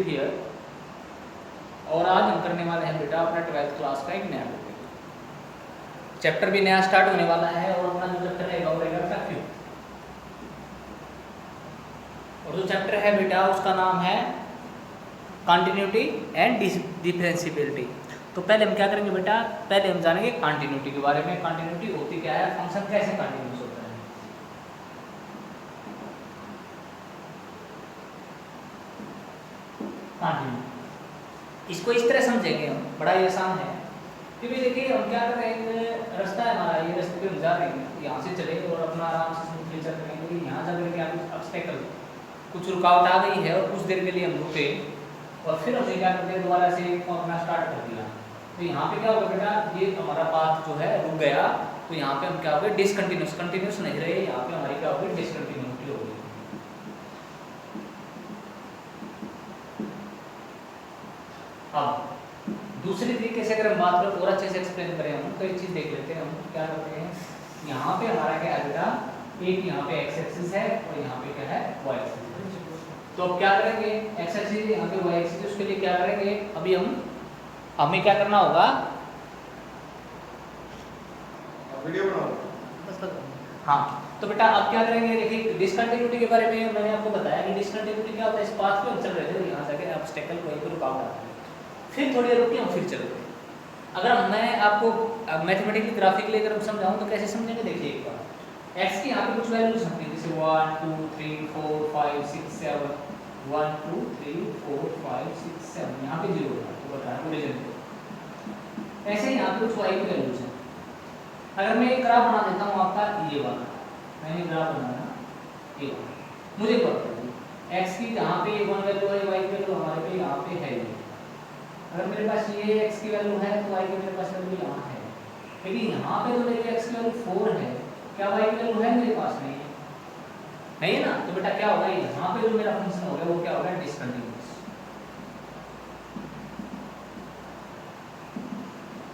Here और आज हम करने वाले हैं बेटा अपना 12th क्लास का एक नया टॉपिक। चैप्टर भी नया स्टार्ट होने वाला है और अपना जो चैप्टर रहेगा वो रहेगा फ्रैक्शन। और जो चैप्टर है बेटा उसका नाम है कंटिन्यूटी एंड डिफरेंशिएबिलिटी। तो पहले हम क्या करेंगे बेटा, पहले हम जानेंगे कंटिन्यूटी के बारे में। कंटिन्यूटी होती क्या है, फंक्शन कैसे कंटिन्यूस होता है। कंटिन्यूटी इसको इस तरह समझेंगे हम, बड़ा ही आसान है। क्योंकि देखिए हम क्या कर रहे हैं, रास्ता है हमारा, ये रास्ते पे हम जा रहे हैं, यहाँ से चले और अपना आराम से स्मूथली चल रहे हैं। लेकिन यहाँ जा करके आप कुछ ऑब्स्टेकल, कुछ रुकावट आ गई है और कुछ देर के लिए हम रुके और फिर हमने क्या करते हैं दोबारा से अपना स्टार्ट कर दिया। तो यहाँ पे क्या होगा बेटा, ये हमारा पाथ जो है रुक गया, तो यहाँ पे हम क्या हो गए डिसकंटिन्यूस, कंटिन्यूस नहीं रहे, यहाँ पे हमारी क्या होगी डिसकंटिन्यूटी होगी। अब दूसरी तरीके से अगर हम बात करें और अच्छे से एक्सप्लेन करें हम, तो एक चीज देख लेते हैं। हम क्या करते हैं, यहाँ पे हमारा क्या है बेटा, एक यहाँ पे एक्स एक्सिस है और यहाँ पे क्या है वाई एक्सिस। तो अब क्या करेंगे, एक्स एक्सिस यहाँ पे वाई एक्सिस, उसके लिए क्या करेंगे, अभी हमें क्या करना होगा, वीडियो बनाओ। हाँ तो बेटा अब क्या करेंगे, देखिए डिसकंटिन्यूटी के बारे में मैंने आपको बताया कि डिसकंटिन्यूटी क्या होता है। इस पाथ पे हम चल रहे थे, यहाँ जाके ऑब्स्टेकल कोई भी रुकावट आता है, फिर थोड़ी देर रुके हम फिर चल रहे। अगर मैं आपको मैथमेटिकली ग्राफिकली अगर हम समझाऊं तो कैसे समझेंगे, देखिए एक बार x की यहाँ पे कुछ वैल्यूज होती है, जैसे 1 2 3 4 5 6 7, 1 2 3 4 5 6 7, यहाँ पे 0 होगा तो बताया ओरिजिन पे। ऐसे यहाँ पे कुछ y की वैल्यूज हैं। अगर मैं एक ग्राफ बना देता हूँ आपका ये वाला, मैंने ग्राफ बनाया ये वाला, मुझे पता है x की जहाँ पे 1 वैल्यू है, y की वैल्यू हमारे पे यहाँ पे है। अगर मेरे पास ये x की वैल्यू है तो y की मेरे पास वैल्यू यहाँ है, लेकिन यहाँ पे तो मेरी x की वैल्यू 4 है, क्या y की वैल्यू है मेरे पास? नहीं है, नहीं है ना। तो बेटा क्या होगा, यहाँ पे जो मेरा फंक्शन होगा वो क्या होगा डिसकंटिन्यूअस।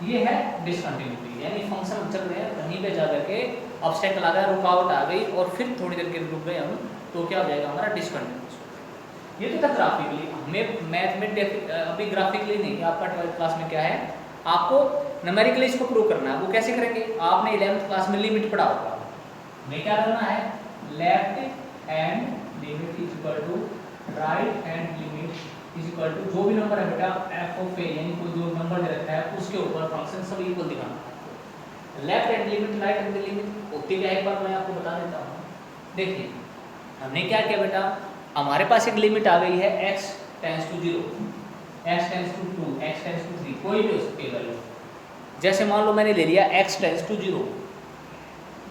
ये है डिसकंटिन्यूटी, यानी फंक्शन चल रहे हैं कहीं पे जा करके ऑब्स्टेकल आ गया, रुकावट आ गई और फिर थोड़ी देर के लिए रुक गए हम, तो क्या हो जाएगा हमारा डिसकंटिन्यूअस। ये तो था ग्राफिकली। हमें मैथ में अभी ग्राफिकली नहीं, आपका 12th क्लास में क्या है, आपको न्यूमेरिकली इसको प्रूव करना है। वो कैसे करेंगे, आपने 11th क्लास में लिमिट पढ़ा होगा। हमें क्या करना है, left hand limit is equal to right hand limit is equal to जो भी नंबर है बेटा एफ ऑफ ए, यानी कोई जो नंबर दे रखा है उसके ऊपर फंक्शन सब इक्वल दिखाना। Left hand limit right hand limit होती क्या है, एक बार मैं आपको बता देता हूँ। देखिए हमने क्या किया बेटा, हमारे पास एक लिमिट आ गई है x tends to 0, x tends to 2, x tends to 3, कोई भी हो सकती है वैल्यू। जैसे मान लो मैंने ले लिया x tends to 0,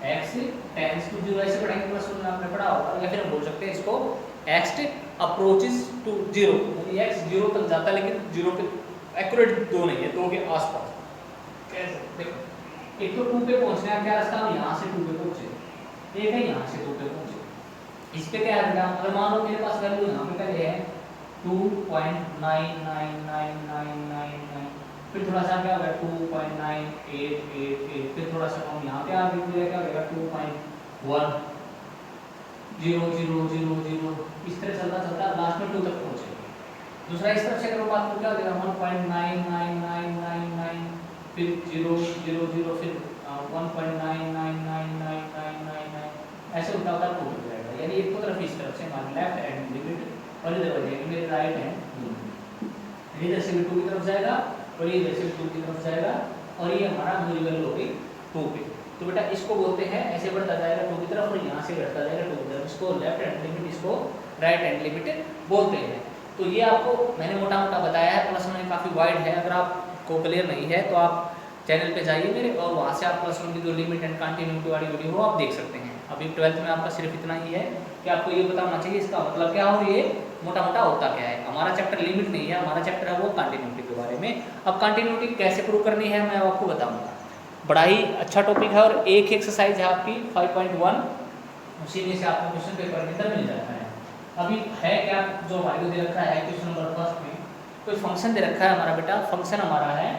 x tends to 0 ऐसे पढ़ेंगे क्लास में आपने पढ़ा होगा, या फिर हम बोल सकते हैं इसको x अप्रोचेस टू 0, यानी x 0 तक जाता है लेकिन 0 पे एक्यूरेट 2 नहीं है, 2 के आसपास। कैसे देखो, एक तो 2 पे पहुंचने का क्या रास्ता, हम यहाँ से 2 पे पहुंचे, एक है यहाँ से 2 पे पहुंचे। इस पे क्या है बेटा, अगर मान लो मेरे पास वैल्यू यहाँ पे पहले है 2.999999, फिर थोड़ा सा क्या होगा 2.9888, फिर थोड़ा सा हम यहाँ पे आ गए तो क्या होगा 2.100000, इस तरह चलता चलता लास्ट में 2 तक पहुँचेगा। दूसरा इस तरफ से अगर बात तो क्या हो जाएगा 1.999999, फिर 000, फिर 1.999999, ऐसे उल्टा उल्टा 2 तक जाएगा। यानी एक तरफ इस तरफ से हमारी लेफ्ट हैंड लिमिट और इधर हो जाएगी मेरी राइट हैंड लिमिट, इधर से भी 2 की तरफ जाएगा और ये इधर से भी 2 की तरफ जाएगा और ये हमारा दूरी वैल्यू होगी 2 पे। तो बेटा इसको बोलते हैं, ऐसे बढ़ता जाएगा 2 की तरफ और यहाँ से घटता जाएगा 2 की तरफ, इसको लेफ्ट हैंड लिमिट, इसको राइट हैंड लिमिट बोलते हैं। तो ये आपको मैंने मोटा मोटा बताया है, प्लस में काफ़ी वाइड है। अगर आपको क्लियर नहीं है तो आप चैनल पे जाइए मेरे और वहाँ से आप प्लस वन की जो लिमिट एंड कंटिन्यूटी वाली वीडियो हो आप देख सकते हैं। अभी 12th में आपका सिर्फ इतना ही है कि आपको ये पता होना चाहिए इसका मतलब क्या और ये मोटा मोटा होता क्या है। हमारा चैप्टर लिमिट नहीं है, हमारा चैप्टर है वो कंटिन्यूटी के बारे में। अब कंटिन्यूटी कैसे प्रूव करनी है मैं आपको बताऊँगा, बड़ा ही अच्छा टॉपिक है और एक एक्सरसाइज है आपकी 5.1, उसी में से आपको क्वेश्चन पेपर के अंदर मिल जाता है। अभी है क्या जो हमारे को दे रखा है क्वेश्चन नंबर फर्स्ट में, कोई फंक्शन दे रखा है हमारा बेटा, फंक्शन हमारा है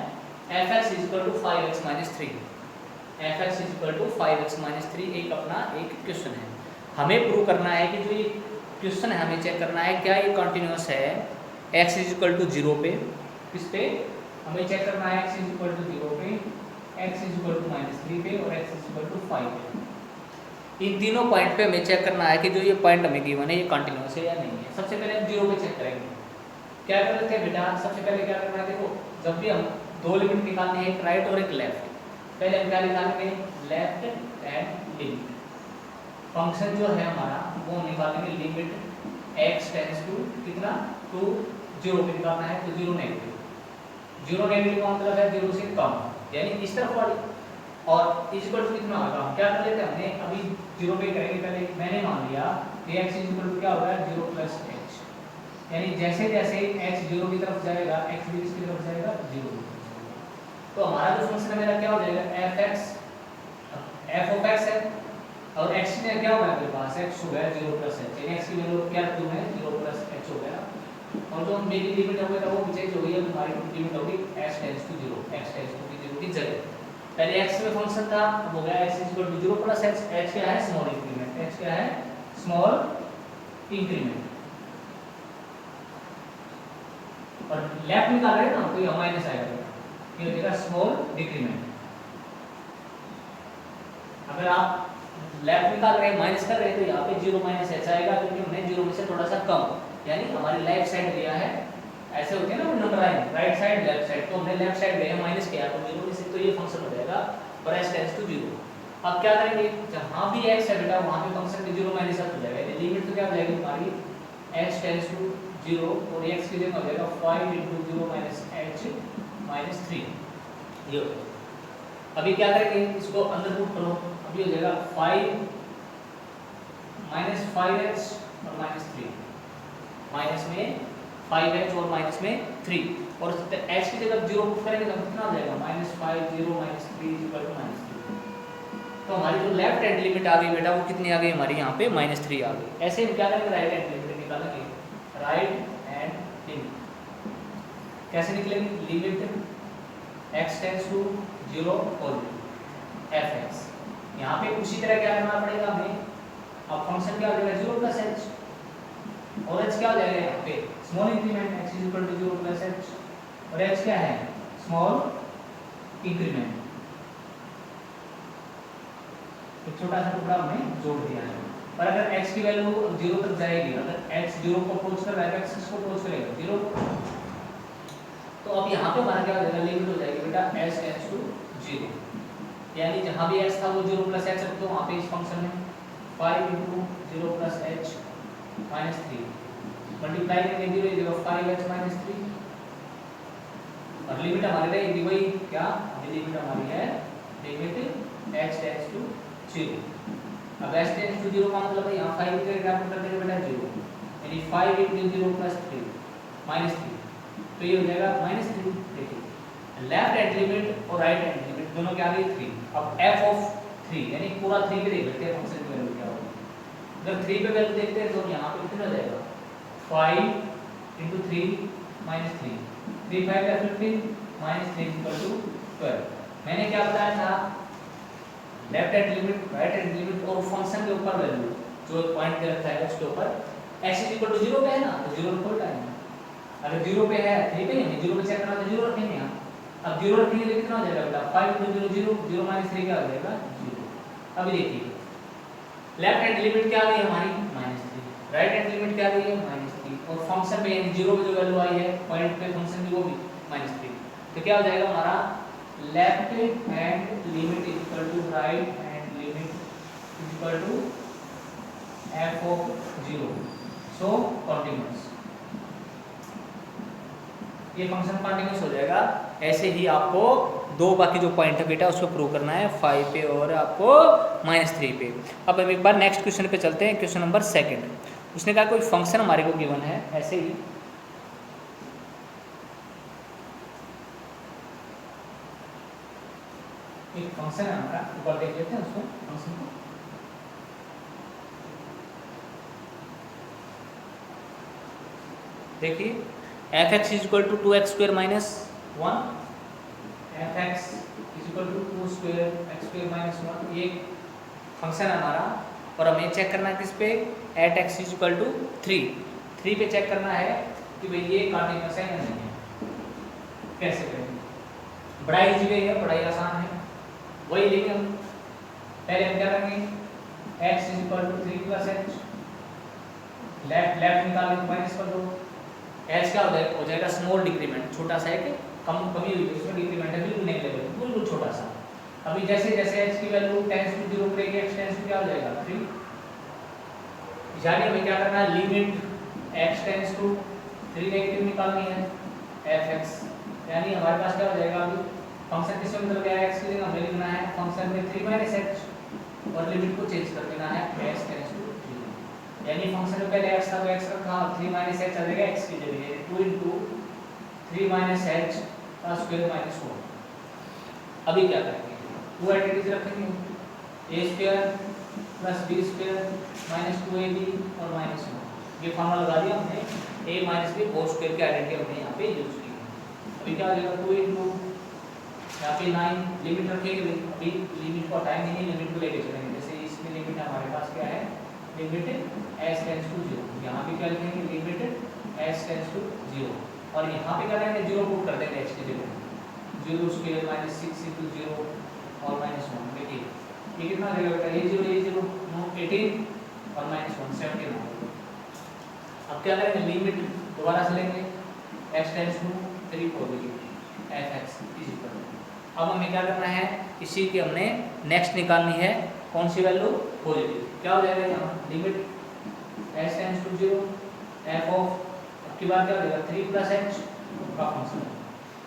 f(x) = 5x - 3, f(x) = 5x - 3 एक अपना एक क्वेश्चन है। हमें प्रूव करना है कि जो ये क्वेश्चन है हमें चेक करना है क्या ये कंटिन्यूअस है x इज इक्वल टू 0 पे, किस पे हमें चेक करना है x इज इक्वल टू 0 पे, x इज इक्वल टू -3 पे और x इज इक्वल टू 5 पे। इन तीनों पॉइंट पे हमें चेक करना है कि जो ये पॉइंट हमें गिवन है ये कंटिन्यूअस है या नहीं है। सबसे पहले हम 0 पे चेक करेंगे। क्या कर लेते हैं बेटा, सबसे पहले क्या करना है, देखो जब भी हम दो लिमिट निकालने हैं, एक राइट और एक लेफ्ट, पहले हम क्या निकालेंगे, लेफ्ट हैंड लिमिट। फंक्शन जो है हमारा वो निकालेंगे लिमिट x टेंड्स टू कितना, टू 0 पे निकालना है, तो 0 नेगेटिव। 0 नेगेटिव का मतलब है 0 से कम, यानी इस तरफ वाली, और इज इक्वल टू कितना होगा, क्या कर लेते हैं हमने अभी 0 पे करेंगे। पहले मैंने मान लिया कि x इज इक्वल टू क्या होगा, 0 प्लस h, यानी जैसे जैसे x 0 की तरफ जाएगा x भी इसकी तरफ जाएगा 0। तो हमारा जो फंक्शन है मेरा क्या हो जाएगा, fx, f ऑफ x है, और x में क्या होगा मेरे पास, x हो गया 0 प्लस h, यानी x की वैल्यू क्या रखूं मैं, 0 प्लस h हो गया। और जो मेरी लिमिट हो गई वो चेंज हो गई है, हमारी लिमिट होगी x tends to 0, x tends to 0 की जगह पहले x में फंक्शन था, अब हो गया x is equal to 0 plus h। h क्या है, स्मॉल इंक्रीमेंट, h क्या है, स्मॉल इंक्रीमेंट। और लेफ्ट निकाल रहे हैं ना, तो ये माइनस आएगा, ये हो जाएगा स्मॉल डिक्रीमेंट। अगर आप लेफ्ट निकाल रहे हैं, माइनस कर रहे हैं, तो यहाँ पे 0 माइनस h आएगा, क्योंकि हमने 0 में से थोड़ा सा कम, यानी हमारी लेफ्ट साइड लिया है। ऐसे होते हैं ना number line, right side left side, तो हमने लेफ्ट साइड लिया माइनस किया, तो 0 में से तो ये फंक्शन हो जाएगा और h टेंड्स टू 0। अब क्या करेंगे, जहां भी x है बेटा वहां पे फंक्शन में 0 माइनस हो जाएगा, यानी लिमिट तो क्या हो जाएगी हमारी, h टेंड्स टू 0 और x की जगह हो जाएगा 5 * 0 - h - 3। ये हो जाएगा। अभी क्या करेंगे, इसको अंदर पुट करो, अभी हो जाएगा 5 - 5h और -3, माइनस में 5h और माइनस में 3, और h की जगह 0 पुट करेंगे तो कितना आ जाएगा, -5 0 - 3 = -3। तो हमारी जो लेफ्ट हैंड लिमिट आ गई बेटा वो कितनी आ गई हमारी, यहाँ पे -3 आ गई। ऐसे हम क्या करेंगे, राइट हैंड लिमिट निकालेंगे। राइट हैंड लिमिट कैसे निकलेगी, लिमिट x टेंड्स टू 0 और fx। यहाँ पे उसी तरह क्या करना पड़ेगा हमें, अब फंक्शन क्या हो जाएगा 0 प्लस h, और h क्या हो जाएगा यहाँ पे small increment, x is equal to 0 plus h, और h क्या है, स्मॉल इंक्रीमेंट। एक छोटा सा टुकड़ा हमने जोड़ दिया है। पर अगर x की वैल्यू 0 तक जाएगी, अगर x 0 को अप्रोच कर रहा है, x को अप्रोच करेगा 0, तो अब यहाँ पे हमारा क्या हो जाएगा, लिमिट हो जाएगी बेटा h टेंड्स टू 0, यानी जहाँ भी x था वो 0 प्लस h रख दो वहाँ पे इस फंक्शन में 5 * 0 प्लस h - 3 मल्टीप्लाई करेंगे 0 की जगह 5h - 3, और लिमिट हमारी रहेगी वही क्या, लिमिट हमारी है लिमिट h टेंड्स टू 0। अब h टेंड्स टू 0 का मतलब है यहाँ 5 की जगह पुट कर देंगे बेटा 0, यानी 5 * 0 प्लस 3 -3, तो ये हो जाएगा -3। देखिए लेफ्ट हैंड लिमिट और राइट हैंड लिमिट दोनों क्या आ गई 3। अब f ऑफ 3 यानी पूरा 3 पे देख लेते हैं फंक्शन की वैल्यू क्या होगी। अगर 3 पे वैल्यू देखते हैं तो यहाँ पे कितना हो जाएगा, 5 * 3 - 3, 3 5 का 15 -3 = 12। मैंने क्या बताया था, left hand limit right hand limit और फंक्शन के ऊपर वैल्यू जो पॉइंट पे रखा है उसके ऊपर x = 0 पे है ना, तो 0 को उल्टा है। अगर 0 पे है 3 पे नहीं, 0 पे चेक करना तो 0 रखेंगे यहाँ। अब 0 रखेंगे तो कितना हो जाएगा बेटा, 5 * 0 0 0 - 3 क्या हो जाएगा 0। अभी देखिए लेफ्ट हैंड लिमिट क्या आ गई हमारी -3, राइट हैंड लिमिट क्या आ गई है -3, और फंक्शन में 0 पे जो वैल्यू आई है पॉइंट पे फंक्शन की वो भी -3, तो क्या हो जाएगा हमारा left hand limit = right hand limit = f of 0, so continuous, ये फंक्शन कंटीन्यूअस हो जाएगा। ऐसे ही आपको दो बाकी जो पॉइंट है बेटा उसको प्रूव करना है 5 पे और आपको -3 पे। अब हम एक बार नेक्स्ट क्वेश्चन पे चलते हैं, क्वेश्चन नंबर 2। उसने कहा कोई फंक्शन हमारे को गिवन है, ऐसे ही एक फंक्शन है हमारा, ऊपर देख लेते हैं उसको फंक्शन को। देखिए f(x) = 2x² - 1, f(x) = 2x² - 1, ये फंक्शन है हमारा, और हमें चेक करना है किस पे, at x = 3 पे चेक करना है। कि भाई ये कंटीन्यूअस है या नहीं है। कैसे करेंगे? बड़ा इजी वे है, बड़ा ही आसान है। वही लेंगे हम, पहले हम क्या करेंगे, x = 3 + h, लेफ्ट निकालेंगे, माइनस कर दो। h क्या हो जाएगा स्मॉल डिक्रीमेंट, छोटा सा एक कमी हुई है, उसमें डिक्रीमेंट है बिल्कुल नेगलेक्टेबल, बिल्कुल छोटा सा। अभी जैसे जैसे h की वैल्यू टेंड्स टू 0 करेगी, x टेंड्स टू क्या हो जाएगा 3। यानी हमें क्या करना है, limit x tends to 3 negative निकालनी है f(x), यानी हमारे पास क्या हो जाएगा, अभी फंक्शन किसमें बदल गया है, x की जगह हमें लिखना है फंक्शन में 3 - h और लिमिट को चेंज कर देना है x टेंड्स टू 0, यानी फंक्शन में पहले x था तो x रखा, 3 - h आ जाएगा x की जगह 2 * 3 - h का स्क्वायर माइनस 1। अभी क्या करेंगे, टू आइडेंटिटीज रखेंगे, a² + b² - 2ab और -1। ये फॉर्मूला लगा दिया हमने, a - b होल स्क्वायर की आइडेंटिटी हमने यहाँ पे यूज की है। अभी क्या हो जाएगा 2 * यहाँ पे 9 लिमिट रखेंगे, अभी लिमिट को हटाएंगे नहीं, लिमिट को लेके चलेंगे। जैसे इसमें लिमिट हमारे पास क्या है, लिमिट s टेंड्स टू 0, यहाँ पे क्या लिखेंगे, लिमिट s टेंड्स टू 0 और यहाँ पे क्या करेंगे 0 पुट कर देंगे h की जगह, 0² - 6 * 0 और -1। देखिए ये कितना आ जाएगा बेटा, ये 0 18 और -1 17 आ जाएगा। अब क्या करेंगे, लिमिट दोबारा से लेंगे, x टेंड्स टू 3 को देंगे f(x) = अब हमें क्या करना है, इसी की हमने नेक्स्ट निकालनी है, कौन सी वैल्यू, पॉजिटिव। क्या हो जाएगा यहाँ, limit s tends to 0 f(, की बात क्या हो जाएगा 3 + h का फंक्शन,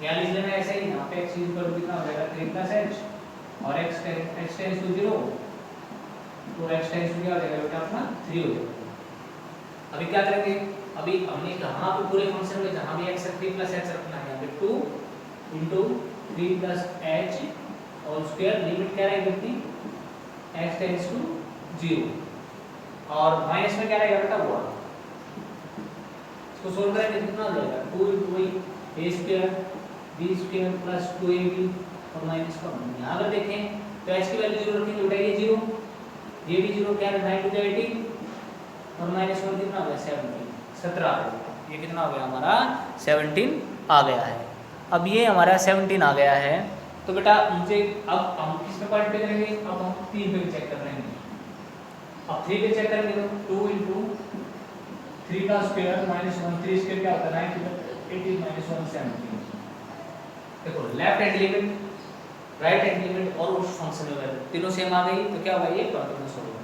यहाँ लिख लेना ऐसे ही, यहाँ पे x कितना हो जाएगा 3 + h और x टेंड्स टू 0 तो x टेंड्स टू क्या हो जाएगा बेटा अपना 3 हो जाएगा। अभी क्या करेंगे, अभी हमने कहाँ पे पूरे फंक्शन में जहाँ भी x 3 + h रखना है, यहाँ पे 2 * 3 + h और स्क्वायर, लिमिट क्या रहेगी अपनी x टेंड्स टू 0 और माइनस में क्या रहेगा बेटा 1। इसको सोल्व करेंगे कितना हो जाएगा 2 * a² b² + 2ab और -1। यहाँ अगर देखें तो h की वैल्यू 0 रखेंगे बेटा, ये 0, ये भी 0, क्या है 9 * 18 और -1 कितना हो गया 17 आ गया। ये कितना हो गया हमारा 17 आ गया है। अब ये हमारा 17 आ गया है, तो बेटा मुझे अब हम किस पे पॉइंट पे करेंगे, अब हम 3 पे चेक कर लेंगे। अब 3 पे चेक करेंगे तो 2 * 3 का स्क्वायर -1, 3² क्या होता है 9 * 18 -1 17। देखो left hand limit, right hand limit और उस फंक्शन में वैल्यू तीनों सेम आ गई, तो क्या होगा ये कंटीन्यूअस होगा।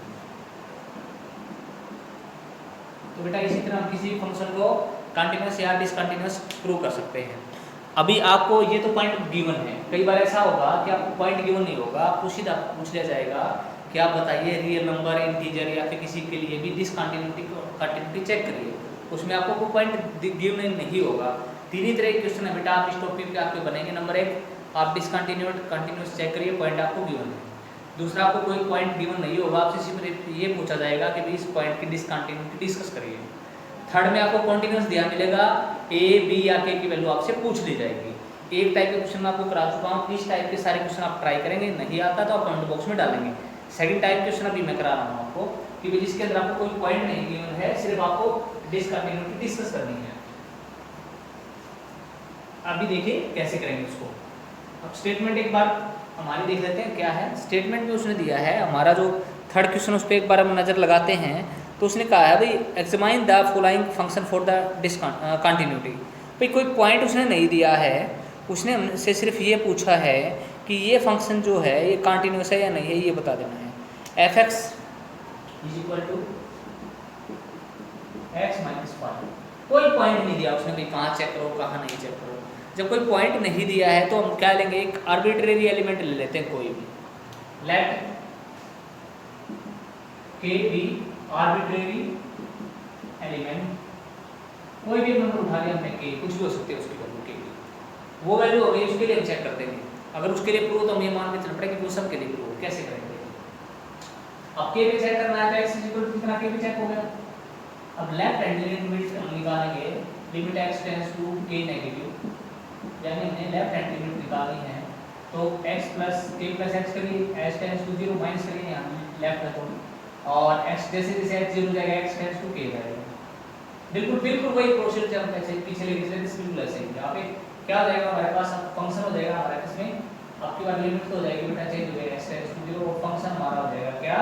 तो बेटा इसी तरह हम किसी फंक्शन को कंटीन्यूअस या डिसकंटीन्यूअस प्रूव कर सकते हैं। अभी आपको ये तो पॉइंट गिवन है, कई बार ऐसा होगा कि आपको पॉइंट गिवन नहीं होगा, आपको सीधा पूछ लिया जाएगा कि आप बताइए रियल नंबर, इंटीजर या फिर किसी के लिए भी डिसकंटिन्यूटी चेक करिए, उसमें आपको कोई पॉइंट गिवन नहीं होगा। तीन ही तरह के क्वेश्चन है बेटा, आप इस टॉपिक पे आपके बनेंगे। नंबर 1 आप डिसकंटिन्यूट कंटिन्यूस चेक करिए, पॉइंट आपको गिवन है। दूसरा आपको कोई पॉइंट गिवन नहीं होगा, आपसे सिर्फ ये पूछा जाएगा कि इस पॉइंट की डिसकंटिन्यूटी डिस्कस करिए। थर्ड में आपको कॉन्टिन्यूस दिया मिलेगा, ए बी या के की वैल्यू आपसे पूछ ली जाएगी। एक टाइप के क्वेश्चन मैं आपको करा चुका हूँ, इस टाइप के सारे क्वेश्चन आप ट्राई करेंगे, नहीं आता तो आप कमेंट बॉक्स में डालेंगे। सेकंड टाइप क्वेश्चन अभी मैं करा रहा हूँ आपको कि जिसके अंदर आपको कोई पॉइंट नहीं गिवन है, सिर्फ आपको डिसकंटिन्यूटी डिस्कस करनी है। अभी देखिए कैसे करेंगे उसको। अब स्टेटमेंट एक बार हमारी देख लेते हैं क्या है। स्टेटमेंट में उसने दिया है हमारा जो थर्ड क्वेश्चन, उस पर एक बार हम नज़र लगाते हैं। तो उसने कहा है भाई examine the following function for the continuity. भाई कोई पॉइंट उसने नहीं दिया है, उसने हमसे सिर्फ ये पूछा है कि ये फंक्शन जो है ये कंटिन्यूस है या नहीं है, ये बता देना है। f(x) = x - 5। कोई पॉइंट नहीं दिया उसने, भाई कहाँ चेक करो कहाँ नहीं चेक करो। जब कोई पॉइंट नहीं दिया है तो हम क्या लेंगे, एक आर्बिट्रेरी एलिमेंट ले लेते हैं कोई भी। Let k be arbitrary element, कोई भी नंबर उठा लिया हमने, k कुछ भी हो सकते हैं उसकी वैल्यू, k वो वैल्यू हो गई, उसके लिए हम चेक कर देंगे। अगर उसके लिए प्रूव तो हम ये मान के चल पड़े कि वो सब के लिए प्रूव। कैसे करेंगे, अब k भी चेक करना है तो x कितना, k भी चेक हो गया। अब लेफ्ट हैंड लिमिट हम निकालेंगे, limit x tends to k negative, यानी हमने लेफ्ट हैंड लिमिट निकालनी है। तो x + k + x करिए, h टेंड्स टू 0 माइनस करिए यहाँ लेफ्ट है तो, और x जैसे जैसे h 0 हो जाएगा x टेंड्स टू k जाएगा। बिल्कुल बिल्कुल वही प्रोसीजर जब हम ऐसे पीछे लेके चले बिल्कुल ऐसे ही। यहाँ पे क्या हो जाएगा हमारे पास फंक्शन हो जाएगा हमारे पास में आपकी बार लिमिट तो हो जाएगी बेटा चेंज हो जाएगा x टेंड्स टू 0 और फंक्शन हमारा हो जाएगा क्या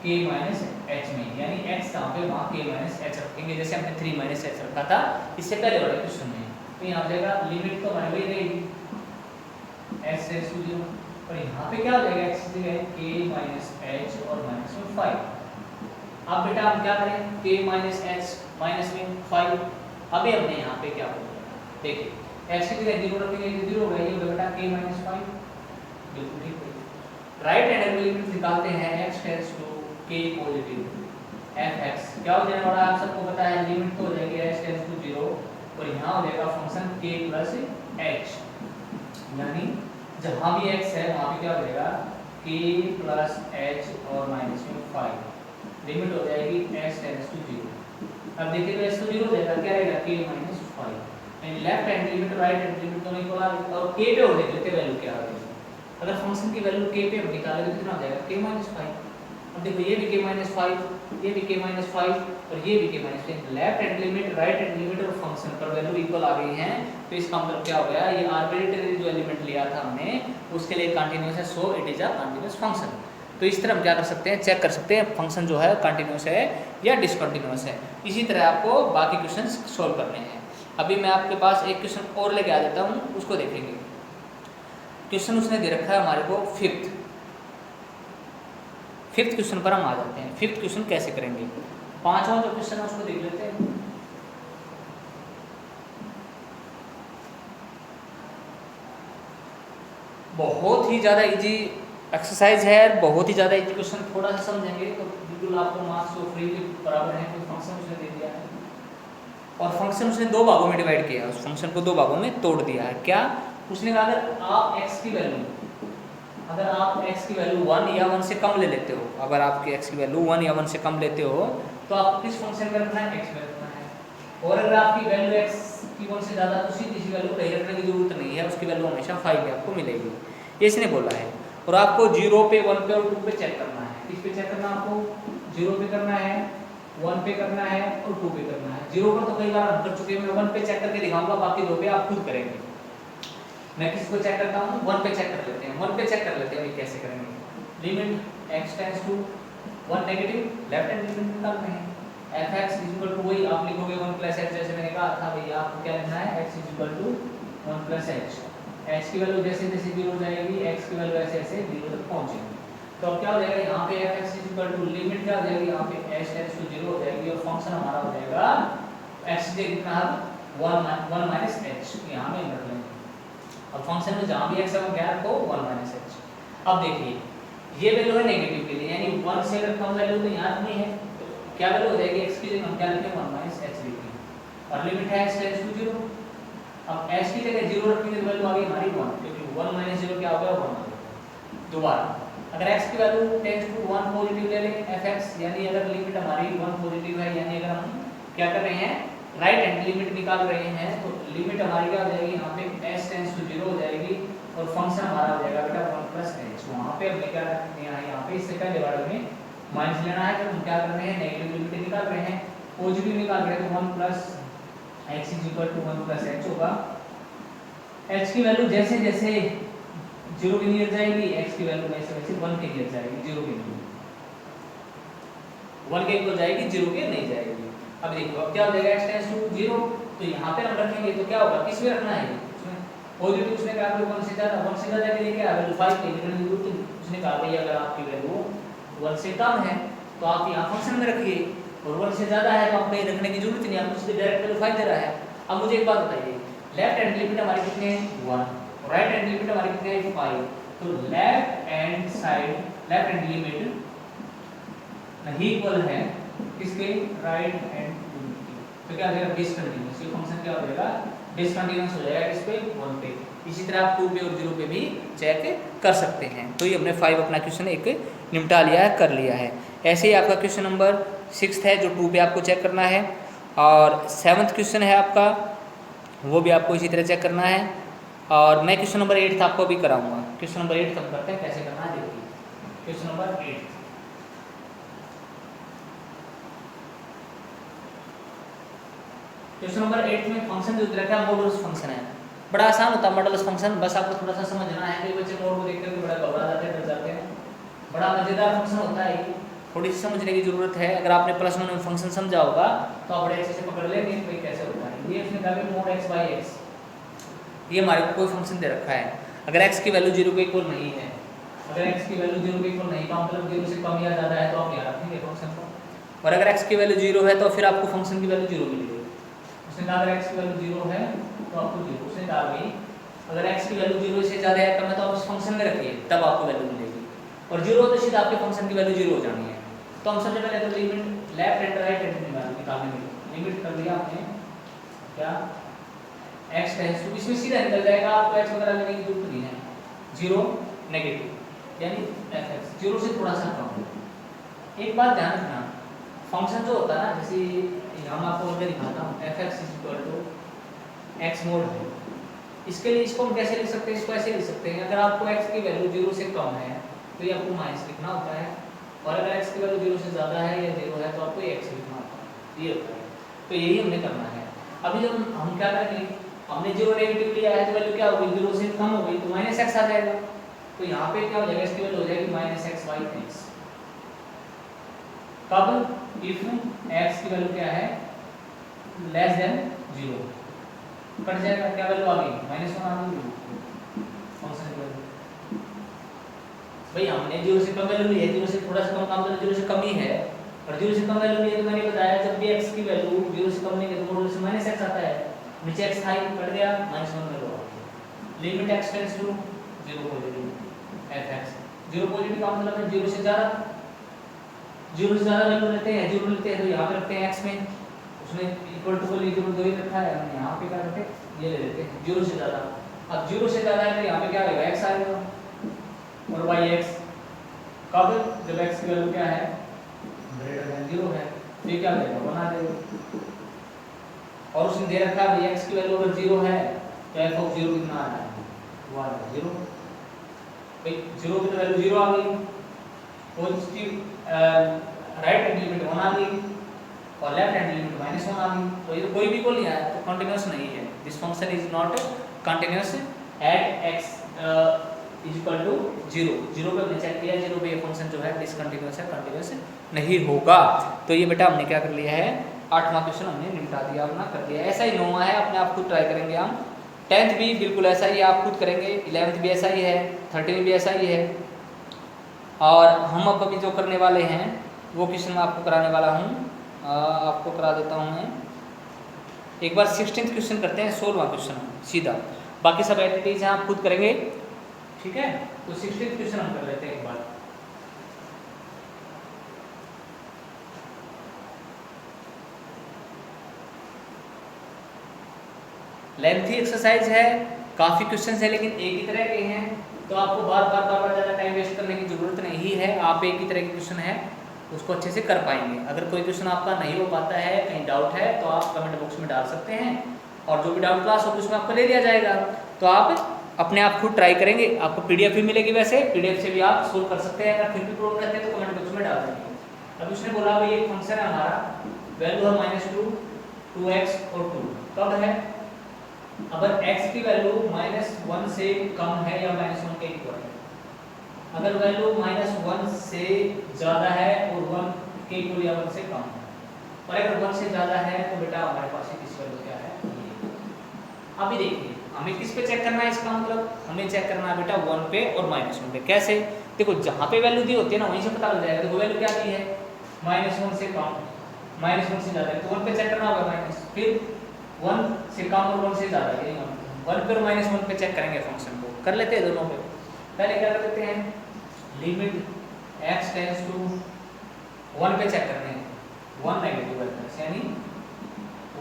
k माइनस h में, यानी x कहाँ पे वहाँ k माइनस h रखेंगे जैसे हमने 3 माइनस h रखा था इससे पहले वाले क्वेश्चन में। तो यहाँ हो जाएगा लिमिट तो हमारी वही रहेगी x टेंड्स टू 0 और यहाँ पे क्या हो जाएगा x की जगह k माइनस h और माइनस में 5। अब बेटा हम क्या करें k माइनस h माइनस में 5। अभी हमने यहाँ पे क्या बोला देखिए x की जगह 0 रखेंगे तो 0 होगा, ये होगा बेटा k माइनस 5। बिल्कुल ठीक है। राइट हैंड लिमिट निकालते हैं x tends to k positive fx क्या हो जाने वाला है आप सबको पता है लिमिट तो हो जाएगी x टेंड्स टू 0 और यहाँ हो जाएगा फंक्शन k प्लस h, यानी जहाँ भी x है वहाँ पे क्या हो जाएगा k प्लस h और माइनस में 5। लिमिट हो जाएगी x टेंड्स टू 0। अब देखिए तो x तो 0 हो जाएगा, क्या रहेगा k minus 5। Left hand limit right hand limit दोनों इक्वल आ गए और k पे हो देख लेते वैल्यू क्या आ गई। अगर फंक्शन की वैल्यू k पे हम निकालें तो कितना हो जाएगा k माइनस 5। अब देखो ये भी k माइनस 5, ये भी k माइनस 5 और ये भी k minus 5। Left hand limit right hand limit और फंक्शन पर वैल्यू इक्वल आ गई हैं तो इसका मतलब क्या हो गया ये आर्बिट्रेरी जो एलिमेंट लिया था हमने उसके लिए कंटीन्यूअस है, so it is a continuous function. तो इस तरह हम क्या कर सकते हैं चेक कर सकते हैं फंक्शन जो है कंटीन्यूअस है या डिसकंटीन्यूअस है। इसी तरह आपको बाकी क्वेश्चंस सॉल्व करने हैं। अभी मैं आपके पास एक क्वेश्चन और लेके आ जाता हूँ, उसको देखेंगे। क्वेश्चन उसने दे रखा है हमारे को फिफ्थ क्वेश्चन पर हम आ जाते हैं। फिफ्थ क्वेश्चन कैसे करेंगे, पांचवा जो क्वेश्चन है उसको देख लेते हैं। बहुत ही ज़्यादा इजी एक्सरसाइज है, बहुत ही ज़्यादा इजी क्वेश्चन। थोड़ा सा समझेंगे तो बिल्कुल आपको मार्क्स तो फ्री के बराबर है। कोई फंक्शन उसने दे दिया है और फंक्शन उसने दो भागों में डिवाइड किया है, उस फंक्शन को दो भागों में तोड़ दिया है। क्या उसने कहा अगर आप x की वैल्यू 1 या 1 से कम ले लेते हो, अगर आपकी x की वैल्यू 1 या 1 से कम लेते हो तो आपको किस फंक्शन में रखना है, x में रखना है। और अगर आपकी वैल्यू x की 1 से ज़्यादा तो सीधी वैल्यू कहीं रखने की जरूरत नहीं है, उसकी वैल्यू हमेशा 5 आपको मिलेगी, ये इसने बोला है। और आपको 0 पे 1 पे और 2 पे चेक करना है। किस पे चेक करना है आपको, 0 पे करना है, 1 पे करना है और 2 पे करना है। 0 पर तो कई बार हम कर चुके हैं, मैं 1 पे चेक करके दिखाऊंगा, बाकी 2 पे आप खुद करेंगे। मैं किसको चेक करता हूँ, 1 पे चेक कर लेते हैं। 1 पे चेक कर लेते हैं ये कैसे करेंगे। Limit x tends to 1 negative left hand limit निकालते हैं। fx इज इक्वल टू वही आप लिखोगे 1 प्लस h, जैसे मैंने कहा था भैया आपको क्या लिखना है, x is equal to 1 plus h। h की वैल्यू जैसे जैसे 0 हो जाएगी, x की वैल्यू ऐसे ऐसे 0 तक पहुंचेगी। तो अब क्या हो जाएगा यहाँ पे fx is equal to limit क्या हो जाएगी, यहाँ पे h टेंड्स टू 0 हो जाएगी और फंक्शन हमारा हो जाएगा x से कितना है 1 माइनस h, यहाँ में रख लेंगे। अब फंक्शन में जहाँ भी x है वो क्या रखो 1 माइनस h। अब देखिए ये वैल्यू है नेगेटिव के लिए, यानी 1 से अगर कम वैल्यू तो यहाँ नहीं है, तो क्या वैल्यू हो जाएगी x की जगह हम क्या लिखेंगे 1 माइनस h लिखेंगे और लिमिट है x टेंड्स टू 0। अब h की जगह 0 रखेंगे तो वैल्यू आ गई हमारी 1, क्योंकि 1 माइनस 0 क्या हो गया 1 आ गया। दोबारा अगर x की वैल्यू टेंड्स टू 1 पॉजिटिव ले लें fx, यानी अगर लिमिट हमारी 1 पॉजिटिव है, यानी अगर हम क्या कर रहे हैं राइट हैंड लिमिट निकाल रहे हैं, तो लिमिट हमारी क्या हो जाएगी यहाँ पे h टेंड्स टू 0 हो जाएगी और फंक्शन हमारा हो जाएगा बेटा 1 प्लस h। वहाँ पे हमने क्या रखना है, यहाँ पे इससे पहले वाले में माइनस लेना है, तो हम क्या कर रहे हैं नेगेटिव लिमिट निकाल रहे हैं, पॉजिटिव निकाल रहे हैं, तो 1 plus x is equal to 1 plus h होगा। h की वैल्यू जैसे जैसे 0 के नियर जाएगी, x की वैल्यू वैसे वैसे 1 के नियर जाएगी, 0 के नियर 1 के इक्वल जाएगी, 0 के नहीं जाएगी। अब देखो अब क्या हो जाएगा x टेंड्स टू 0, तो यहाँ पे हम रखेंगे तो क्या होगा, किस में रखना है इसमें पॉजिटिव, उसने कहा कि 1 से ज़्यादा के लिए क्या वैल्यू 5 के लिए उसने कहा भाई अगर आपकी वैल्यू 1 से कम है तो आप यहाँ फंक्शन में रखिए, और 1 से ज़्यादा है तो आप कहीं रखने की जरूरत नहीं, आपको सीधे डायरेक्ट वैल्यू 5 दे रहा है। अब मुझे एक बात बताइए, लेफ्ट हैंड लिमिट हमारी कितनी है 1, राइट हैंड लिमिट हमारी कितनी है 5, तो लेफ्ट हैंड लिमिट नहीं इक्वल है किसके, राइट हैंड लिमिट की। तो क्या हो जाएगा डिसकंटीन्यूअस, ये फंक्शन क्या हो जाएगा डिसकंटीन्यूअस हो जाएगा किस पे 1 पे। इसी तरह आप 2 पे और 0 पे भी चेक कर सकते हैं। तो ये हमने 5 अपना क्वेश्चन एक निपटा लिया है, कर लिया है। ऐसे ही आपका क्वेश्चन नंबर 6 है जो 2 पे आपको चेक करना है, और 7th क्वेश्चन है आपका, वो भी आपको इसी तरह चेक करना है। और मैं क्वेश्चन नंबर 8 आपको भी कराऊंगा। क्वेश्चन नंबर 8 हम करते हैं, कैसे करना है देखिए। क्वेश्चन नंबर 8 1 क्वेश्चन नंबर 8 में फंक्शन जो दिया है मॉडुलस फंक्शन है। बड़ा आसान होता है मॉडुलस फंक्शन, बस आपको थोड़ा सा समझना है। कई बच्चे मोड को देख कर बड़ा घबरा जाते हैं, डर जाते हैं। बड़ा मजेदार फंक्शन होता है ये, थोड़ी सी समझने की जरूरत है। अगर आपने +1 में फंक्शन समझा होगा तो आप बड़े अच्छे से पकड़ लेंगे भाई कैसे होता है। ये इसमें कहा मोड x बाई x, ये हमारे को कोई फंक्शन दे रखा है। अगर x की वैल्यू 0 के इक्वल नहीं है, अगर x की वैल्यू 0 के इक्वल नहीं का मतलब 0 से कम या ज़्यादा है तो आप यहाँ रखेंगे फंक्शन को। और अगर x की वैल्यू 0 है तो फिर आपको फंक्शन की वैल्यू 0 मिलेगी। उसने कहा अगर x की वैल्यू 0 है तो आपको 0, उसने कहा भाई अगर x की वैल्यू 0 से ज़्यादा या कम है तो आप उस फंक्शन में रखिए तब आपको वैल्यू मिलेगी। और 0 तो सीधा आपके फंक्शन की वैल्यू 0 हो जानी है। तो हम सबसे पहले तो limit left and right hand value निकालने में लिमिट कर दिया आपने क्या x टेंड्स टू, इसमें सीधा निकल जाएगा, आपको x वगैरह लेने की जरूरत नहीं है। 0 नेगेटिव यानी fx 0 से थोड़ा सा कम। एक बात ध्यान रखना, फंक्शन जो होता है ना, जैसे यहाँ मैं आपको ऑलरेडी दिखाता हूँ fx x मोड है। इसके लिए इसको हम कैसे लिख सकते हैं, इसको ऐसे लिख सकते हैं। अगर आपको x की वैल्यू 0 से कम है तो ये आपको माइनस लिखना होता है, और अगर x की वैल्यू 0 से ज़्यादा है या 0 है तो आपको x लिखना होता है। ये होता है, तो यही हमने करना है। अभी जब हम क्या करेंगे, हमने 0 नेगेटिव लिया है तो वैल्यू क्या होगी, 0 से कम हो गई तो -x आ जाएगा। तो यहाँ पे क्या हो जाएगा, इसकी वैल्यू हो जाएगी -x बाई x। कब, इफ x की वैल्यू क्या है लेस देन 0, कट जाएगा, क्या वैल्यू आ गई -1 आ गई फंक्शन की वैल्यू। भाई हमने 0 से कम वैल्यू ली है, 0 से थोड़ा सा कम काम तो 0 से कम ही है, और 0 से कम वैल्यू ली है तो मैंने बताया जब भी x की वैल्यू 0 से कम नहीं है तो मॉडुलस से -x आता है। नीचे x था कट गया, -1 में लो। Limit x tends to 0 positive fx 0 positive का मतलब है 0 से ज़्यादा, 0 से ज़्यादा वैल्यू लेते हैं, 0 लेते हैं तो यहाँ पे रखते हैं x में, उसने इक्वल टू को इक्वल 2 ही रखा है, हमने यहाँ पे क्या रखते हैं ये ले लेते हैं 0 से ज़्यादा। अब 0 से ज़्यादा है तो यहाँ पे क्या आएगा x आएगा और बाई x। कब, जब x की वैल्यू क्या है ग्रेटर देन 0 है तो ये क्या देगा 1 आ जाएगा। और उसने दे रखा है x की वैल्यू अगर 0 है तो f ऑफ 0 कितना आ रहा है 0। भाई 0 की वैल्यू 0 आ गई, पॉजिटिव राइट हैंड लिमिट 1 आ गई और लेफ्ट हैंड लिमिट -1 आ गई। तो ये कोई भी को लिया है तो कंटीन्यूअस नहीं है, this function is not continuous at x is equal to 0। 0 पे हमने चेक किया, 0 पे ये फंक्शन जो है डिसकंटीन्यूअस है, कंटीन्यूअस नहीं होगा। तो ये बेटा हमने क्या कर लिया है 8वां क्वेश्चन हमने निपटा दिया, अपना कर दिया। ऐसा ही 9वां है, अपने आप खुद ट्राई करेंगे हम। 10th भी बिल्कुल ऐसा ही आप खुद करेंगे, 11th भी ऐसा ही है, 13th भी ऐसा ही है। और हम अब अभी जो करने वाले हैं वो क्वेश्चन मैं आपको कराने वाला हूँ, आपको करा देता हूँ मैं एक बार। 16th क्वेश्चन करते हैं, 16वां क्वेश्चन सीधा, बाकी सब एक्टिविटीज हैं आप खुद करेंगे, ठीक है। तो 16th क्वेश्चन हम कर लेते हैं एक बार। लेंथी एक्सरसाइज है, काफ़ी क्वेश्चंस है लेकिन एक ही तरह के हैं, तो आपको बार बार ज़्यादा टाइम वेस्ट करने की जरूरत नहीं है। आप एक ही तरह के क्वेश्चन है उसको अच्छे से कर पाएंगे। अगर कोई क्वेश्चन आपका नहीं हो पाता है, कहीं डाउट है तो आप कमेंट बॉक्स में डाल सकते हैं, और जो भी डाउट क्लास होगी उसमें आपको ले लिया जाएगा। तो आप अपने आप खुद ट्राई करेंगे, आपको PDF भी मिलेगी, वैसे PDF से भी आप सोल्व कर सकते हैं। अगर फिर भी प्रॉब्लम रहते हैं तो कमेंट बॉक्स में डाल देंगे। अब उसने बोला भाई एक फंक्शन है हमारा, वैल्यू है -2, 2x और 2, कब है अगर x की वैल्यू -1 से कम है या -1 के इक्वल है। अगर वैल्यू -1 से ज़्यादा है और 1 के इक्वल या 1 से कम है, और अगर 1 से ज़्यादा है तो बेटा हमारे पास किस वैल्यू क्या है। अभी देखिए हमें किस पे चेक करना है, इसका मतलब हमें चेक करना है बेटा 1 पे और -1 पे। कैसे, देखो जहाँ पे वैल्यू दी होती है ना वहीं से पता लग जाएगा। देखो वैल्यू क्या दी है -1 से कम, -1 से ज़्यादा है तो 1 पे चेक करना होगा माइनस, फिर 1 से कम और 1 से ज़्यादा है 1 पे और -1 पे चेक करेंगे फंक्शन को। कर लेते हैं दोनों पे। पहले क्या कर लेते हैं, लिमिट x टेंड्स टू 1 पे चेक करने हैं, 1 नेगेटिव है यानी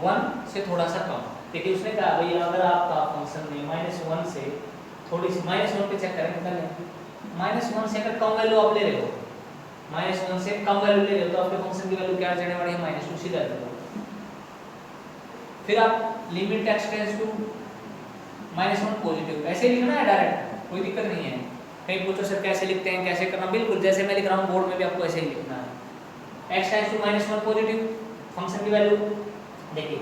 1 से थोड़ा सा कम। देखिए उसने कहा भाई अगर आपका फंक्शन में -1 से थोड़ी सी -1 पे चेक करेंगे, पहले -1 से अगर कम वैल्यू आप ले रहे हो, -1 से कम वैल्यू ले रहे हो तो आपके फंक्शन की वैल्यू क्या जाने वाली है -2 सीधा दे दो। फिर आप limit x tends to -1 positive, ऐसे ही लिखना है डायरेक्ट, कोई दिक्कत नहीं है। कहीं पूछो सर कैसे लिखते हैं, कैसे करना, बिल्कुल जैसे मैं लिख रहा हूँ बोर्ड में भी आपको ऐसे ही लिखना है। x tends to -1 positive function की वैल्यू देखिए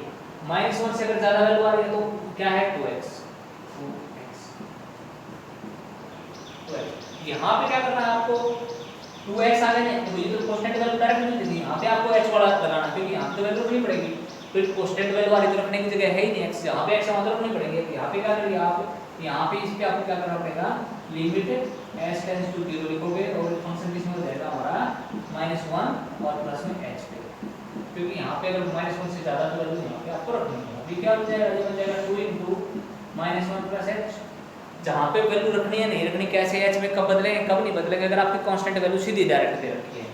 -1 से अगर ज्यादा वैल्यू आ रही है तो क्या है 2x। यहाँ पे क्या करना है आपको 2x आ गया, तो ये तो कांस्टेंट वैल्यू डायरेक्ट नहीं देती, यहाँ पे आपको h वाला लगाना, क्योंकि यहाँ तो वैल्यू नहीं पड़ेगी, फिर कांस्टेंट वैल्यू वाली तो रखने की जगह है ही नहीं, x यहाँ पे x वहाँ तो रखनी पड़ेगी। यहाँ पे क्या करेंगे आप, यहाँ पे इस पे आपको क्या करना पड़ेगा, लिमिट s टेंड्स टू 0 लिखोगे और फंक्शन किस में हो जाएगा हमारा -1 और प्लस में h पे, क्योंकि यहाँ पे अगर -1 से ज्यादा तो वैल्यू यहाँ पे आपको रखनी है। अभी क्या हो जाएगा, ये बन जाएगा 2 * -1 + h, जहाँ पे वैल्यू रखनी है नहीं रखनी, कैसे h में कब बदलेंगे कब नहीं बदलेंगे, अगर आपकी कांस्टेंट वैल्यू सीधी डायरेक्ट दे रखी है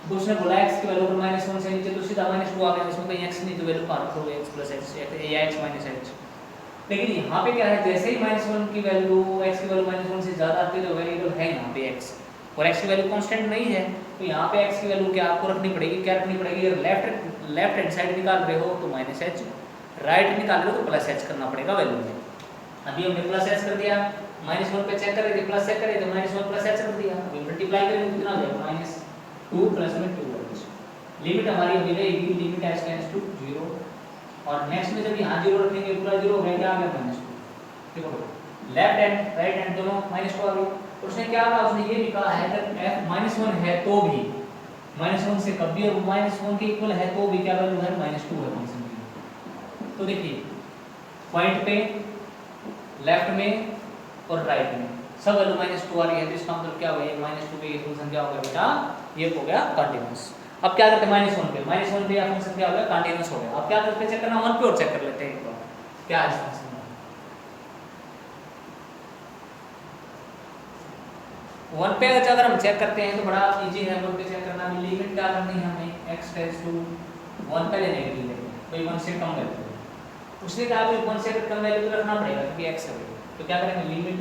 तो उसने बोला x की वैल्यू -1 से नीचे तो सीधा -2 आ गया, इसमें कहीं x नहीं तो वैल्यू कहाँ रखोगे, x + h या x - h। लेकिन यहाँ पे क्या है, जैसे ही -1 की वैल्यू x की वैल्यू -1 से ज़्यादा आती है तो वेरिएबल है यहाँ पे x, और x की वैल्यू कांस्टेंट नहीं है, तो यहाँ पे x की वैल्यू क्या आपको रखनी पड़ेगी, क्या रखनी पड़ेगी, अगर लेफ्ट हैंड साइड निकाल रहे हो तो -h, राइट निकाल रहे हो तो +h करना पड़ेगा वैल्यू में। अभी हमने +h कर दिया, -1 पे चेक करें, प्लस चेक करें तो -1 + h कर दिया, अभी मल्टीप्लाई करेंगे कितना हो जाएगा, -2 + में 2h। लिमिट हमारी अभी रहेगी लिमिट h टेंड्स टू 0, और नेक्स्ट में जब यहाँ 0 रखेंगे पूरा 0 हो गया, क्या आ गया -2। देखो लेफ्ट हैंड राइट हैंड दोनों -2 आ गए, उसने क्या कहा, उसने ये भी कहा है अगर f -1 है तो भी, -1 से कब भी और -1 के इक्वल है तो भी क्या वैल्यू है, -2 है फंक्शन की। तो देखिए पॉइंट पे लेफ्ट में और राइट में सब वैल्यू -2 आ रही है, तो इसका मतलब क्या हो गया, -2 पे ये फंक्शन क्या हो गया बेटा, ये हो गया कंटीन्यूअस। अब क्या करते हैं, -1 पे या फंक्शन क्या हो गया, कंटीन्यूअस हो गया। अब क्या करते हैं, चेक करना 1 पे और चेक कर लेते हैं एक बार क्या है इस फंक्शन में। 1 पे अगर हम चेक करते हैं तो बड़ा इजी है 1 पे चेक करना। लिमिट क्या करनी है हमें, x टेंड्स टू 1 पहले नेगेटिव लेंगे, भाई 1 से कम वैल्यू, उसने कहा भाई 1 से अगर कम वैल्यू तो रखना पड़ेगा क्योंकि x है, तो क्या करेंगे लिमिट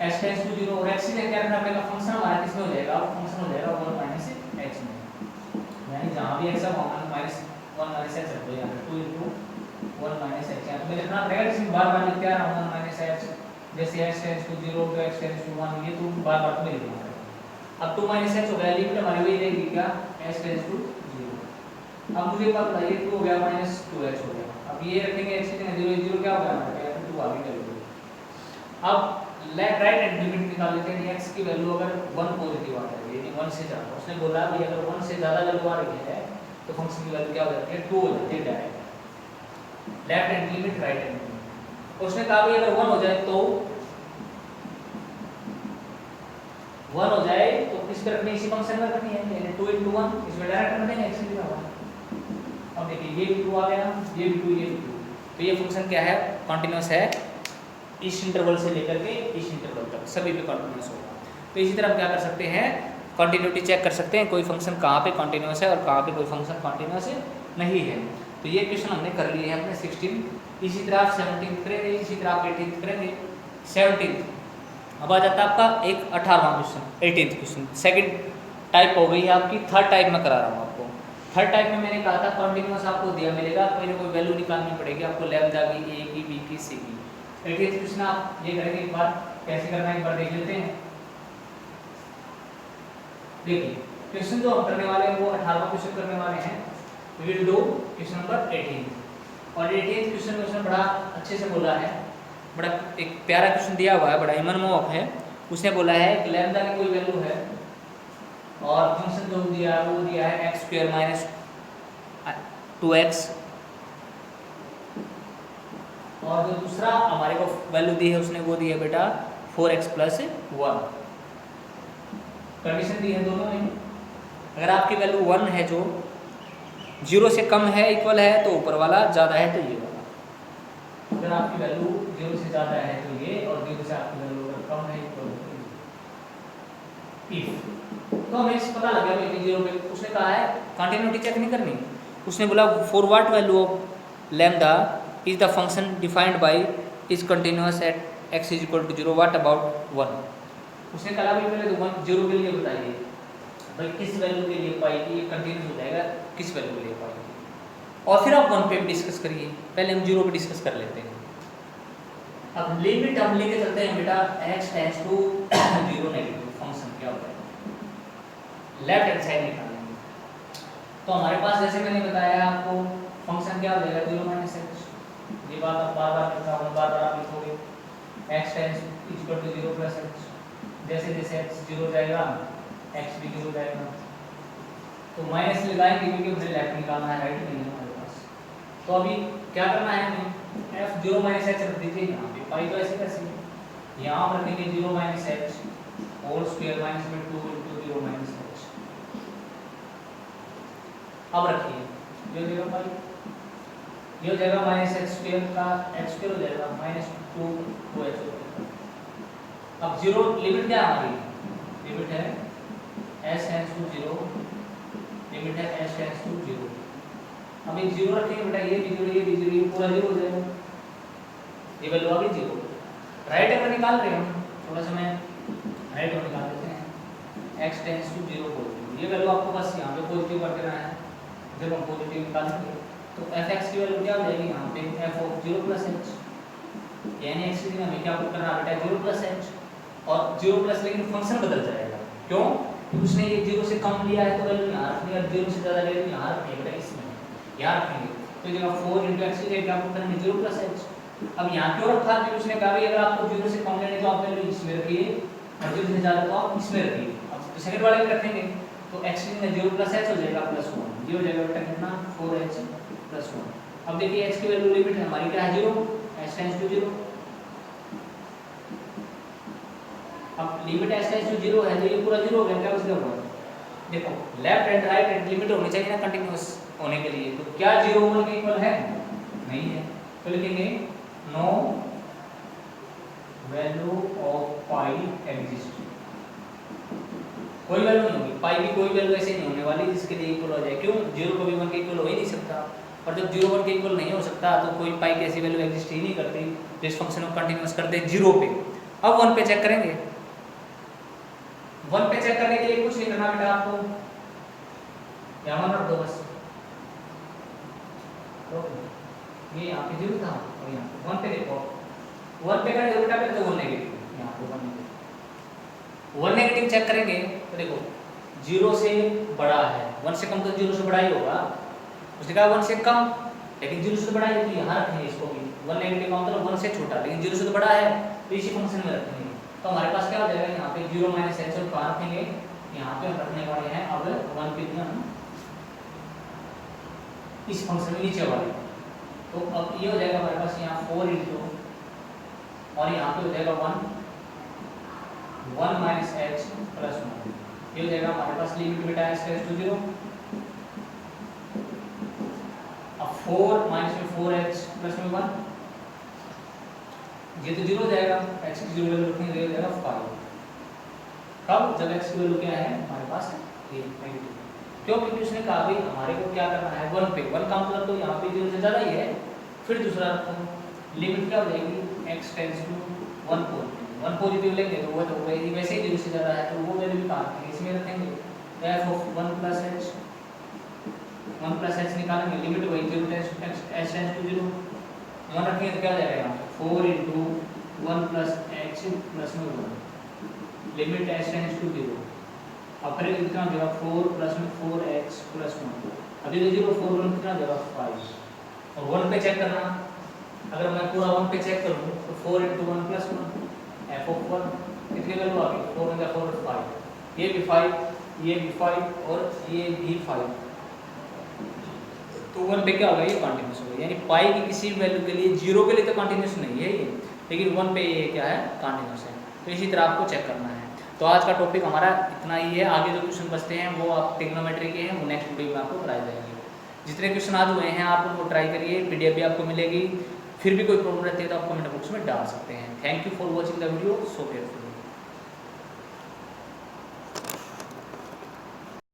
h टेंड्स टू 0 और x से क्या रखना पड़ेगा, फंक्शन हमारा किसमें हो जाएगा, फंक्शन हो जाएगा 1 - h में, यानी जहां भी x है वहां -1 - h रख दो, यहां पे 2 * 1 - h, यहां पे लिखना पड़ेगा, इसमें बार-बार लिखते आ रहा हूं 1 - h, जैसे h टेंड्स टू 0 तो x टेंड्स टू 1, ये तो बार-बार तुम्हें लिखना पड़ेगा। अब 2 - h हो गया, लिमिट हमारी वही रहेगी क्या, h टेंड्स टू 0। अब मुझे पता बताइए 2 हो गया -2h हो गया, अब ये रखेंगे x की जगह 0 0 क्या होगा हमारे यहाँ पे 2 आ गई वैल्यू। अब लेफ्ट राइट हैंड लिमिट निकाल लेते हैं, x की वैल्यू अगर 1 पॉजिटिव आ रही है यानी 1 से ज्यादा, उसने बोला भाई अगर 1 से ज्यादा वैल्यू आ रही है तो फंक्शन की वैल्यू क्या हो जाती है, 2 हो जाती है direct, left hand limit right hand limit. उसने कहा भाई अगर 1 हो जाए तो 1 हो जाए तो किस पे रखनी, इसी फंक्शन में रखनी है, यानी 2 * 1 इसमें डायरेक्ट रख देंगे x लिखा हुआ। अब देखिए ये भी 2 आ गया, ये भी 2, ये भी 2, तो ये फंक्शन क्या है, कंटीन्यूअस है, इस इंटरवल से लेकर के इस इंटरवल तक सभी पे कंटीन्यूअस होगा। तो इसी तरह हम क्या कर सकते हैं, कंटिन्यूटी चेक कर सकते हैं, कोई फंक्शन कहाँ पे कंटीन्यूअस है और कहाँ पे कोई फंक्शन कंटीन्यूअस नहीं है। तो ये क्वेश्चन हमने कर लिए हैं अपने 16, इसी तरह आप 17 करेंगे, इसी तरह आप 18 करेंगे। 17 अब आ जाता है आपका एक 18वां question, 18th question, second type हो गई है आपकी, थर्ड टाइप में करा रहा हूँ आपको। थर्ड टाइप में मैंने कहा था कंटीन्यूअस आपको दिया मिलेगा, कोई ना कोई वैल्यू निकालनी पड़ेगी आपको, लैम्डा की, ए की, बी की, सी की। 18th क्वेश्चन आप ये करेंगे, एक बार कैसे करना है एक बार देख लेते हैं। देखिए क्वेश्चन जो हम करने वाले हैं वो 18वां क्वेश्चन करने वाले हैं, we will do question number 18 और 18th क्वेश्चन में उसने बड़ा अच्छे से बोला है, बड़ा एक प्यारा क्वेश्चन दिया हुआ है, बड़ा ही मनमोहक है। उसने बोला है कि लैम्डा की कोई वैल्यू है और फंक्शन जो दिया है वो दिया है x² - 2x, और जो दूसरा हमारे को वैल्यू दी है उसने वो दी है बेटा 4x + 1। कंडीशन दी है दोनों में, अगर आपकी वैल्यू 1 है जो 0 से कम है, इक्वल है तो ऊपर वाला, ज़्यादा है तो ये वाला। अगर आपकी वैल्यू 0 से ज़्यादा है तो ये, और 0 से आपकी वैल्यू अगर कम है इक्वल इफ, तो हमें पता लग गया भाई 0 पे। उसने कहा है कंटिन्यूटी चेक नहीं करनी, उसने बोला for what value of lambda is the function defined by is continuous at x = 0, what about 1। उसने कहा भाई पहले तो 1 0 के लिए बताइए भाई किस वैल्यू के लिए पाएगी ये कंटिन्यूअस हो जाएगा, किस वैल्यू के लिए पाएगी, और फिर आप 1 पे डिस्कस करिए। पहले हम 0 पे डिस्कस कर लेते हैं। अब लिमिट हम लेके चलते हैं बेटा, x tends to 0 negative, function क्या होता है लेफ्ट हैंड साइड निकालेंगे। तो हमारे पास जैसे मैंने बताया आपको फंक्शन क्या हो जाएगा 0 माइनस एच। ये बात आप बार बार लिखा हूँ, बार बार आप लिखोगे X tends equal to 0 plus H. जैसे जैसे एक्स 0 जाएगा एक्स भी 0 जाएगा। तो माइनस लगाएंगे क्योंकि मुझे लेफ्ट निकालना है, राइट नहीं है हमारे पास। तो अभी क्या करना है हमें, एफ 0 माइनस एच रख दीजिए यहाँ पे, पाई तो ऐसे कैसे यहाँ हम रखेंगे 0 minus H whole square minus में 2 इंटू 0 माइनस एच। अब रखिए ये हो जाएगा पाई, ये हो जाएगा माइनस एच स्क्वायर का एच स्क्वायर हो जाएगा माइनस 2 एच हो जाएगा। अब 0 लिमिट क्या है हमारी, लिमिट है एस टेंस टू 0, लिमिट है एस टेंस टू 0। अब एक 0 रखेंगे बेटा, ये भी 0 ये भी 0, ये पूरा 0 हो जाएगा, ये वैल्यू आ गई 0। राइट एंगल निकाल रहे हैं हम, थोड़ा सा मैं राइट एंगल निकाल देते हैं, x टेंस टू 0 पॉजिटिव। ये वैल्यू आपको बस यहाँ पे पॉजिटिव कर देना है। जब हम पॉजिटिव निकालेंगे तो fx की वैल्यू क्या हो जाएगी यहाँ पे f ऑफ 0 प्लस h, यानी x की जगह हमें क्या पुट करना है बेटा 0 प्लस h, और 0 प्लस लेकिन फंक्शन बदल जाएगा। क्यों? उसने ये 0 से कम लिया है तो वैल्यू यहाँ रखनी है, 0 से ज़्यादा वैल्यू यहाँ रखेंगे बेटा, इसमें यहाँ रखेंगे। तो जगह 4 इंटू एक्स की जगह पुट करेंगे 0 प्लस एच। अब यहाँ क्यों रखा, क्योंकि उसने कहा भाई अगर आपको 0 से कम लेने तो आप वैल्यू इसमें रखिए, और 0 से ज़्यादा तो आप इसमें रखिए। अब तो सेकंड वाले में रखेंगे तो एक्स की जगह 0 प्लस एच हो जाएगा प्लस 1, ये हो जाएगा बेटा कितना 4h प्लस 1। अब देखिए एच की वैल्यू लिमिट है हमारी क्या है 0, एच टेंस टू 0। अब लिमिट एच टेंस टू 0 है तो ये पूरा 0 हो गया, क्या बच गया 1। देखो left and right and limit होनी चाहिए ना कंटीन्यूअस होने के लिए, तो क्या 0 1 के इक्वल है, नहीं है। तो लिखेंगे no value of pi exist, कोई वैल्यू नहीं होगी, पाई की कोई वैल्यू ऐसे नहीं होने वाली जिसके लिए इक्वल हो जाए। क्यों? 0 को भी 1 के इक्वल हो ही नहीं सकता, और जब 0 1 के इक्वल नहीं हो सकता तो कोई पाई की ऐसी वैल्यू एग्जिस्ट ही नहीं करती। तो इस फंक्शन को कंटीन्यूअस कर दे 0 पे। अब 1 पे चेक करेंगे, 1 पे चेक करने के लिए कुछ नहीं करना बेटा, आपको यहाँ रख दो बस, ये यहाँ पे 0 था और यहाँ पे 1 पे देखो, 1 पे करेंगे बेटा पहले तो 1 नेगेटिव, यहाँ पे 1 नेगेटिव, 1 नेगेटिव चेक करेंगे तो देखो 0 से बड़ा है, 1 से कम तो 0 से बड़ा ही होगा, उसने कहा 1 से कम, लेकिन 0 से बड़ा है तो यहाँ रखेंगे इसको भी, 1 नेगेटिव का मतलब 1 से छोटा, लेकिन 0 से तो बड़ा है तो इसी फंक्शन में रखेंगे। तो हमारे पास क्या हो जाएगा यहाँ पे 0 माइनस एच और कहाँ रखेंगे, यहाँ पे हम रखने वाले हैं अब 1 पे हम इस फंक्शन में नीचे वाले। तो अब ये हो जाएगा हमारे पास यहाँ 4 इंटू और यहाँ पे हो जाएगा 1 माइनस एच प्लस 1, ये हो जाएगा हमारे पास लिमिट बेटा एच टेंस टू 0। अब 4 माइनस में 4h प्लस में 1, ये तो 0 हो जाएगा, x की 0 वैल्यू रखेंगे ये हो जाएगा 5। कब? जब x की वैल्यू क्या है हमारे पास ये नेगेटिव। क्यों? क्योंकि उसने कहा भाई हमारे को क्या करना है 1 पे, 1 का मतलब तो यहाँ पे 0 से ज़्यादा ही है। फिर दूसरा लिमिट क्या हो जाएगी x tends to 1 positive, 1 positive लेंगे तो वो तो वैसे ही 0 से ज़्यादा है तो वो वैल्यू भी कहाँ रखेंगे, इसमें रखेंगे। f ऑफ 1 प्लस h निकालेंगे, लिमिट वही 0 टेंस टू 0, 1 रखेंगे तो क्या हो जाएगा यहाँ 4 इंटू 1 प्लस h प्लस में 1, लिमिट h टेंस टू 0। अब फिर कितना देगा 4 प्लस में 4x प्लस 1, अभी तो 0 4 1 कितना देगा 5। और 1 पे चेक करना, अगर मैं पूरा 1 पे चेक करूँ तो 4 इंटू 1 प्लस 1 f ऑफ 1 कितनी वैल्यू आ गई 4 में 4 5, ये भी 5, ये भी 5 और ये भी 5। तो 1 पे क्या होगा ये कंटिन्यूस होगा, यानी पाई की किसी वैल्यू के लिए 0 के लिए तो कंटिन्यूस नहीं है ये, लेकिन 1 पे ये क्या है कंटिन्यूस है। तो इसी तरह आपको चेक करना है। तो आज का टॉपिक हमारा इतना ही है, आगे जो क्वेश्चन बचते हैं वो आप ट्रिग्नोमेट्री के हैं, वो नेक्स्ट वीडियो में आपको कराए जाएंगे। जितने क्वेश्चन आज हुए हैं आप उनको ट्राई करिए, PDF भी आपको मिलेगी। फिर भी कोई प्रॉब्लम रहती है तो आप कमेंट बॉक्स में डाल सकते हैं। Thank you for watching the video, so careful.